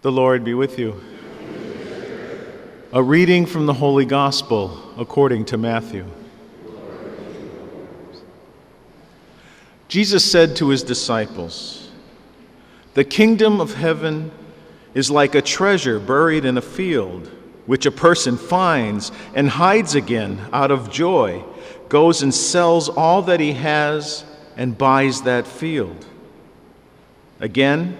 The Lord be with you. A reading from the Holy Gospel according to Matthew. Jesus said to his disciples, "The kingdom of heaven is like a treasure buried in a field, which a person finds and hides again out of joy, goes and sells all that he has and buys that field. Again,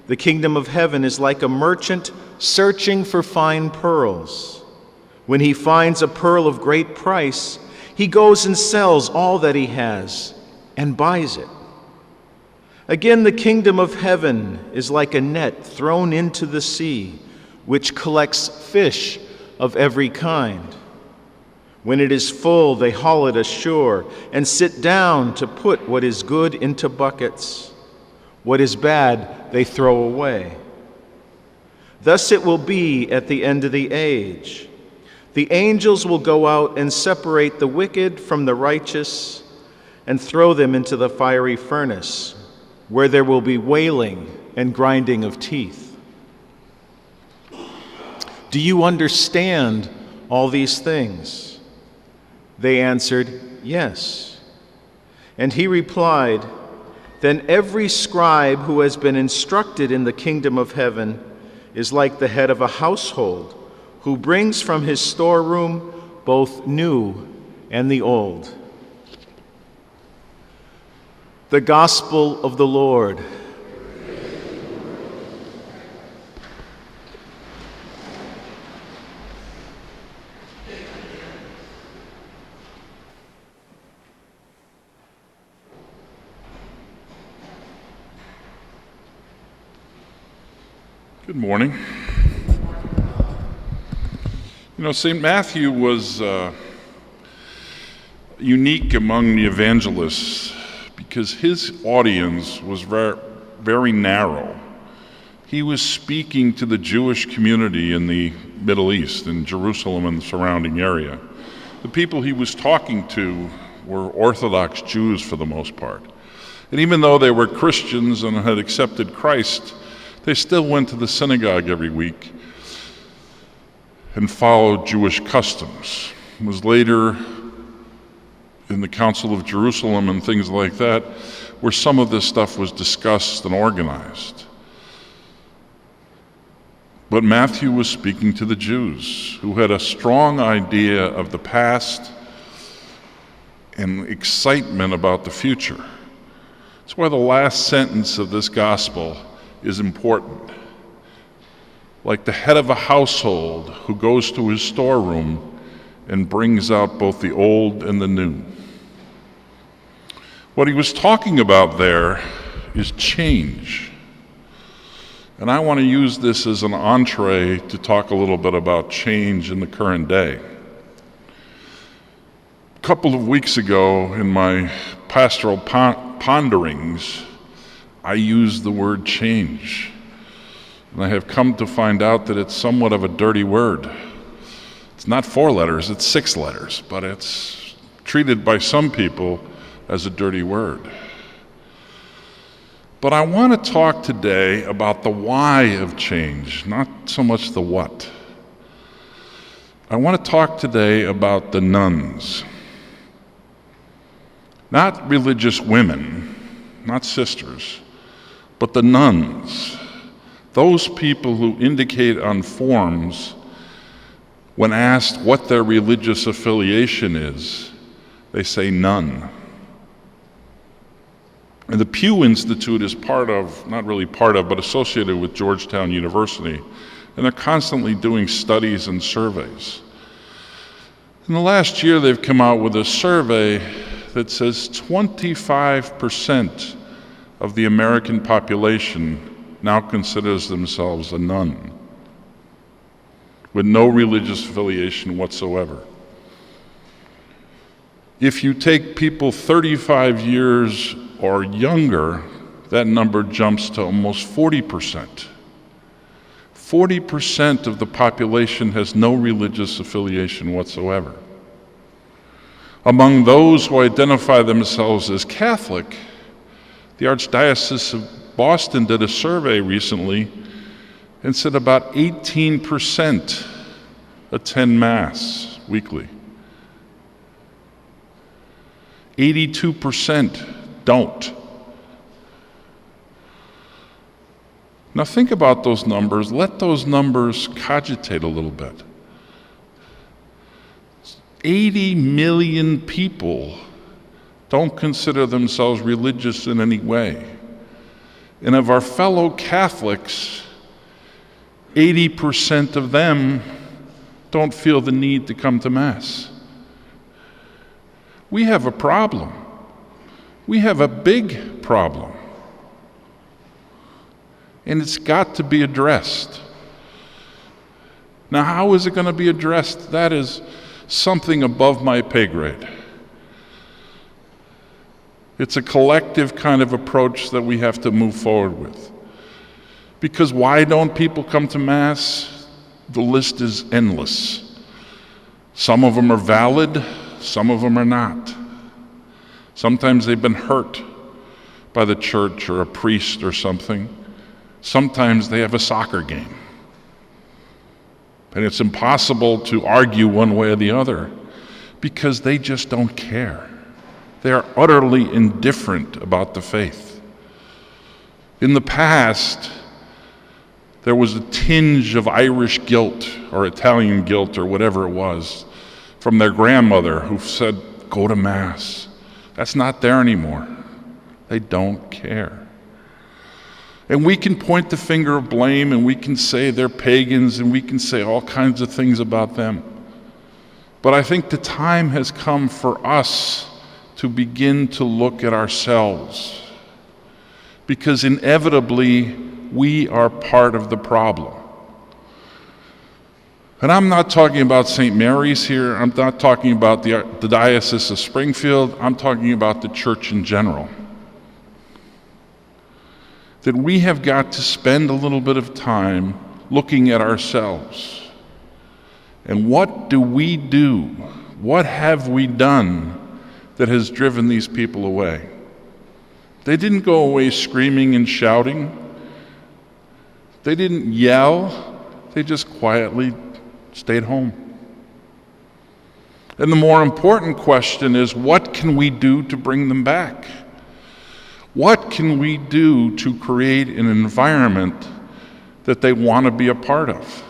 the kingdom of heaven is like a merchant searching for fine pearls. When he finds a pearl of great price, he goes and sells all that he has and buys it. Again, the kingdom of heaven is like a net thrown into the sea, which collects fish of every kind. When it is full, they haul it ashore and sit down to put what is good into buckets. What is bad, they throw away. Thus it will be at the end of the age. The angels will go out and separate the wicked from the righteous and throw them into the fiery furnace, where there will be wailing and grinding of teeth. Do you understand all these things?" They answered, "Yes." And he replied, "Then every scribe who has been instructed in the kingdom of heaven is like the head of a household, who brings from his storeroom both new and the old." The Gospel of the Lord. Good morning. St. Matthew was unique among the evangelists because his audience was very narrow. He was speaking to the Jewish community in the Middle East, in Jerusalem and the surrounding area. The people he was talking to were Orthodox Jews for the most part. And even though they were Christians and had accepted Christ, they still went to the synagogue every week and followed Jewish customs. It was later in the Council of Jerusalem and things like that where some of this stuff was discussed and organized. But Matthew was speaking to the Jews who had a strong idea of the past and excitement about the future. That's why the last sentence of this gospel is important. Like the head of a household who goes to his storeroom and brings out both the old and the new. What he was talking about there is change. And I want to use this as an entree to talk a little bit about change in the current day. A couple of weeks ago in my pastoral ponderings, I used the word change. And I have come to find out that it's somewhat of a dirty word. It's not 4 letters, it's 6 letters, but it's treated by some people as a dirty word. But I want to talk today about the why of change, not so much the what. I want to talk today about the nuns. Not religious women, not sisters, but the nuns. Those people who indicate on forms, when asked what their religious affiliation is, they say none. And the Pew Institute is not really part of, but associated with Georgetown University. And they're constantly doing studies and surveys. In the last year, they've come out with a survey that says 25% of the American population now considers themselves a nun, with no religious affiliation whatsoever. If you take people 35 years or younger, that number jumps to almost 40%. 40% of the population has no religious affiliation whatsoever. Among those who identify themselves as Catholic, the Archdiocese of Boston did a survey recently, and said about 18% attend Mass weekly. 82% don't. Now think about those numbers. Let those numbers cogitate a little bit. 80 million people don't consider themselves religious in any way. And of our fellow Catholics, 80% of them don't feel the need to come to Mass. We have a problem. We have a big problem. And it's got to be addressed. Now, how is it going to be addressed? That is something above my pay grade. It's a collective kind of approach that we have to move forward with. Because why don't people come to Mass? The list is endless. Some of them are valid, some of them are not. Sometimes they've been hurt by the church or a priest or something. Sometimes they have a soccer game. And it's impossible to argue one way or the other because they just don't care. They are utterly indifferent about the faith. In the past, there was a tinge of Irish guilt or Italian guilt or whatever it was from their grandmother who said, go to Mass. That's not there anymore. They don't care. And we can point the finger of blame and we can say they're pagans and we can say all kinds of things about them. But I think the time has come for us to begin to look at ourselves, because inevitably we are part of the problem. And I'm not talking about St. Mary's here. I'm not talking about the Diocese of Springfield. I'm talking about the church in general. That we have got to spend a little bit of time looking at ourselves. And what do we do? What have we done that has driven these people away? They didn't go away screaming and shouting. They didn't yell. They just quietly stayed home. And the more important question is, what can we do to bring them back? What can we do to create an environment that they want to be a part of?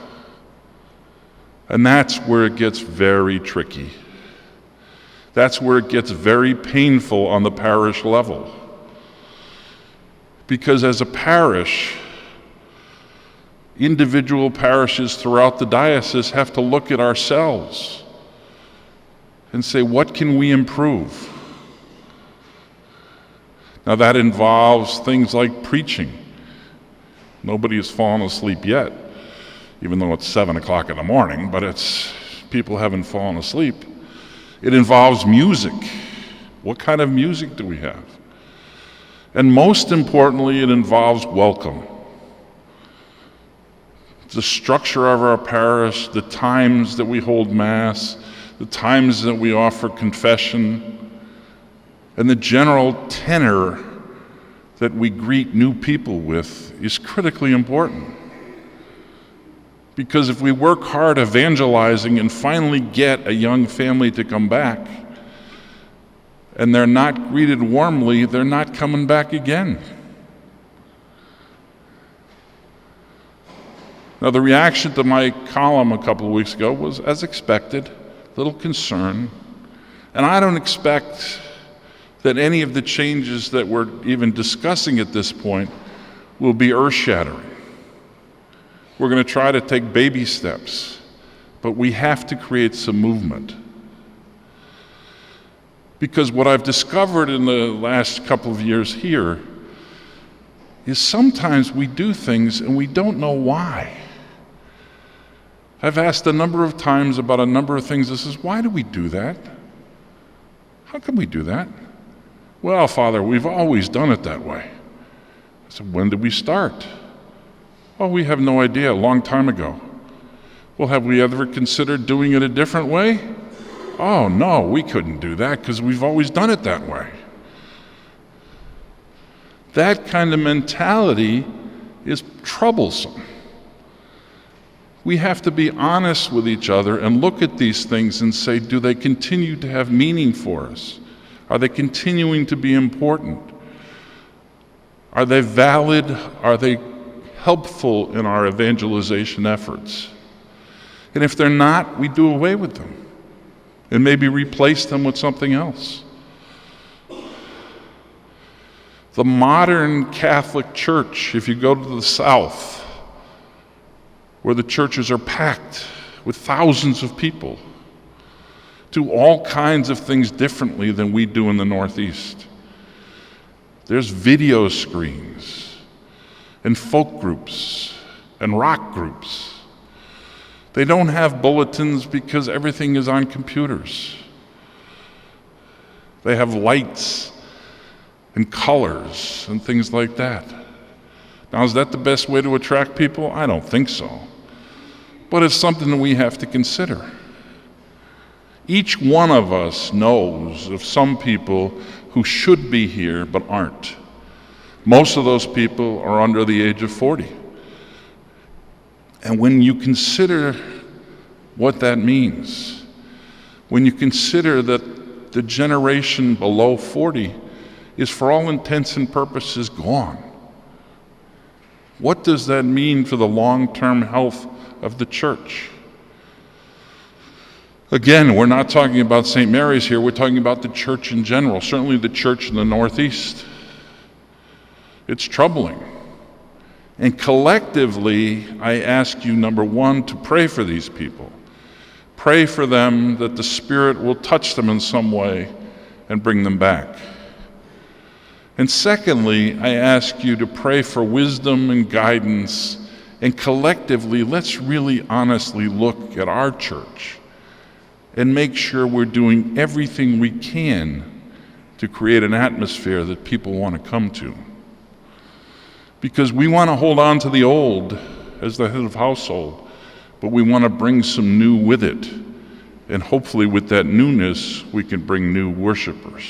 And that's where it gets very tricky. That's where it gets very painful on the parish level. Because as a parish, individual parishes throughout the diocese have to look at ourselves and say, what can we improve? Now that involves things like preaching. Nobody has fallen asleep yet, even though it's 7 o'clock in the morning, but people haven't fallen asleep. It involves music. What kind of music do we have? And most importantly, it involves welcome. The structure of our parish, the times that we hold Mass, the times that we offer confession, and the general tenor that we greet new people with is critically important. Because if we work hard evangelizing and finally get a young family to come back, and they're not greeted warmly, they're not coming back again. Now, the reaction to my column a couple of weeks ago was, as expected, a little concern. And I don't expect that any of the changes that we're even discussing at this point will be earth-shattering. We're going to try to take baby steps, but we have to create some movement. Because what I've discovered in the last couple of years here is sometimes we do things and we don't know why. I've asked a number of times about a number of things. This is, why do we do that? How can we do that? Well, Father, we've always done it that way. I said, when did we start? Oh, we have no idea, a long time ago. Well, have we ever considered doing it a different way? Oh, no, we couldn't do that because we've always done it that way. That kind of mentality is troublesome. We have to be honest with each other and look at these things and say, do they continue to have meaning for us? Are they continuing to be important? Are they valid? Are they helpful in our evangelization efforts? And if they're not, we do away with them and maybe replace them with something else. The modern Catholic Church, if you go to the South, where the churches are packed with thousands of people, do all kinds of things differently than we do in the Northeast. There's video screens and folk groups and rock groups. They don't have bulletins because everything is on computers. They have lights and colors and things like that. Now, is that the best way to attract people? I don't think so. But it's something that we have to consider. Each one of us knows of some people who should be here but aren't. Most of those people are under the age of 40. And when you consider what that means, when you consider that the generation below 40 is for all intents and purposes gone, what does that mean for the long-term health of the church? Again, we're not talking about St. Mary's here, we're talking about the church in general, certainly the church in the Northeast. It's troubling. And collectively, I ask you, number one, to pray for these people. Pray for them that the Spirit will touch them in some way and bring them back. And secondly, I ask you to pray for wisdom and guidance, and collectively, let's really honestly look at our church and make sure we're doing everything we can to create an atmosphere that people want to come to. Because we want to hold on to the old as the head of household, but we want to bring some new with it. And hopefully with that newness, we can bring new worshipers.